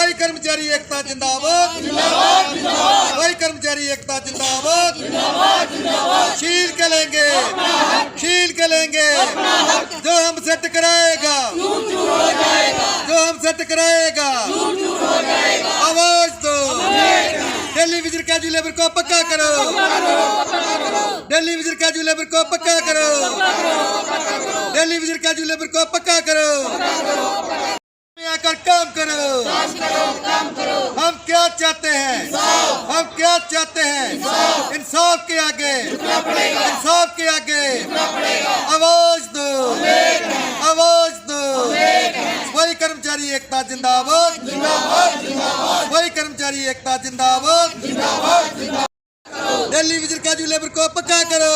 सफाई कर्मचारी एकता जिंदाबाद, सफाई कर्मचारी एकता जिंदाबाद, छील के लेंगे, छील के लेंगे जो हमसे टकराएगा, जो हमसे टकराएगा। आवाज दो, दिल्ली विजिट कैजुअल लेबर को पक्का करो, दिल्ली विजिट कैजुअल लेबर को पक्का करो, दिल्ली विजिट कैजुअल लेबर को पक्का करो, आकर काम करो। हम क्या चाहते हैं, हम क्या चाहते हैं? इंसाफ के आगे, इंसाफ के आगे आवाज दो, आवाज दो। सफाई कर्मचारी एकता जिंदाबाद, सफाई कर्मचारी एकता जिंदाबाद। दिल्ली विजिट कैजुअल लेबर को पक्का करो,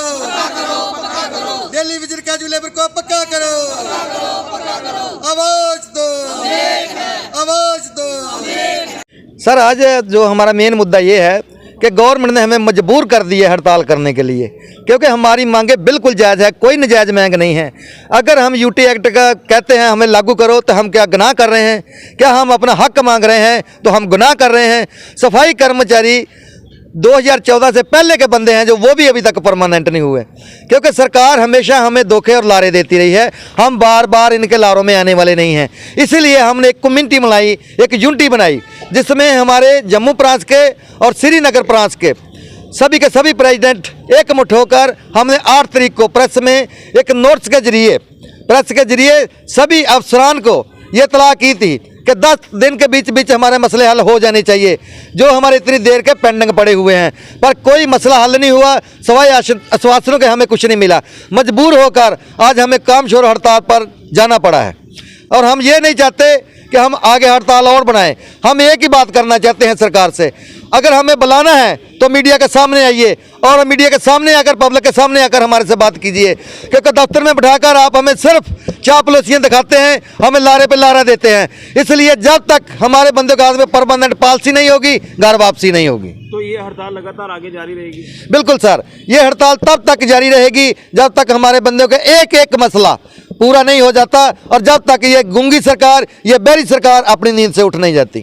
दिल्ली विजिट कैजुअल लेबर को पक्का करो। आवाज दो, आवाज दो। सर, आज जो हमारा मेन मुद्दा ये है कि गवर्नमेंट ने हमें मजबूर कर दिया है हड़ताल करने के लिए, क्योंकि हमारी मांगे बिल्कुल जायज़ है, कोई नजायज़ मांग नहीं है। अगर हम यूटी एक्ट का कहते हैं हमें लागू करो तो हम क्या गुनाह कर रहे हैं? क्या हम अपना हक मांग रहे हैं तो हम गुनाह कर रहे हैं? सफाई कर्मचारी 2014 से पहले के बंदे हैं जो वो भी अभी तक परमानेंट नहीं हुए, क्योंकि सरकार हमेशा हमें धोखे और लारे देती रही है। हम बार बार इनके लारों में आने वाले नहीं हैं। इसीलिए हमने एक कम्युनिटी बनाई, एक यूनिटी बनाई, जिसमें हमारे जम्मू प्रांत के और श्रीनगर प्रांत के सभी के सभी प्रेसिडेंट एकमुठ होकर हमने 8 तारीख को प्रेस में एक नोट्स के जरिए सभी अफसरान को ये इत्तला की थी कि 10 दिन के बीच हमारे मसले हल हो जाने चाहिए, जो हमारे इतनी देर के पेंडिंग पड़े हुए हैं। पर कोई मसला हल नहीं हुआ, सवाए आश्वासनों के हमें कुछ नहीं मिला। मजबूर होकर आज हमें कामचोर हड़ताल पर जाना पड़ा है। और हम ये नहीं चाहते कि हम आगे हड़ताल और बनाएं। हम एक ही बात करना चाहते हैं सरकार से, अगर हमें बुलाना है तो मीडिया के सामने आइए, और मीडिया के सामने आकर, पब्लिक के सामने आकर हमारे से बात कीजिए। क्योंकि दफ्तर में बिठाकर आप हमें सिर्फ चापलूसियाँ दिखाते हैं, हमें लारे पे लारा देते हैं। इसलिए जब तक हमारे बंदों के हाथ में परमानेंट पॉलिसी नहीं होगी, घर वापसी नहीं होगी। तो ये हड़ताल लगातार आगे जारी रहेगी? बिल्कुल सर, ये हड़ताल तब तक जारी रहेगी जब तक हमारे बंदों का एक एक मसला पूरा नहीं हो जाता, और जब तक ये गूंगी सरकार, ये बेरी सरकार अपनी नींद से उठ नहीं जाती।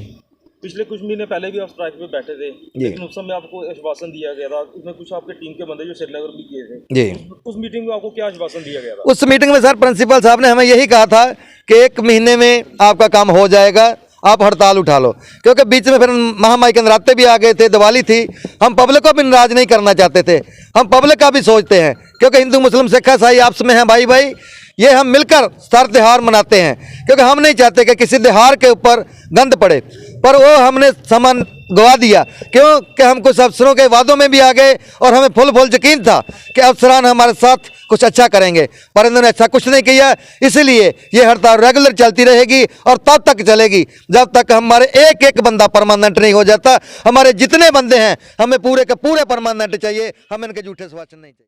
पिछले कुछ महीने पहले भी आप स्ट्राइक पे बैठे थे, लेकिन उस समय आपको आश्वासन दिया गया था, उसमें कुछ आपके टीम के बंदे जो श्रीनगर भी किए थे जी, उस मीटिंग में आपको क्या आश्वासन दिया गया था? उस मीटिंग में सर प्रिंसिपल साहब ने हमें यही कहा था कि 1 महीने में आपका काम हो जाएगा, आप हड़ताल उठा लो। क्योंकि बीच में फिर महामारी के नराते भी आ गए थे, दिवाली थी, हम पब्लिक को भी नाराज नहीं करना चाहते थे। हम पब्लिक का भी सोचते हैं, क्योंकि हिंदू मुस्लिम सिख ईसाई आपस में हैं भाई, ये हम मिलकर सारे त्यौहार मनाते हैं। क्योंकि हम नहीं चाहते कि किसी त्यौहार के ऊपर गंद पड़े, पर वो हमने सामान गवा दिया। क्यों कि हम कुछ अफसरों के वादों में भी आ गए, और हमें फुल यकीन था कि अफसरान हमारे साथ कुछ अच्छा करेंगे, पर इन्होंने अच्छा कुछ नहीं किया। इसलिए ये हड़ताल रेगुलर चलती रहेगी, और तब तक चलेगी जब तक हमारे एक एक बंदा परमानेंट नहीं हो जाता। हमारे जितने बंदे हैं हमें पूरे के पूरे परमानेंट चाहिए, हमें इनके झूठे स्वाचन नहीं चाहिए।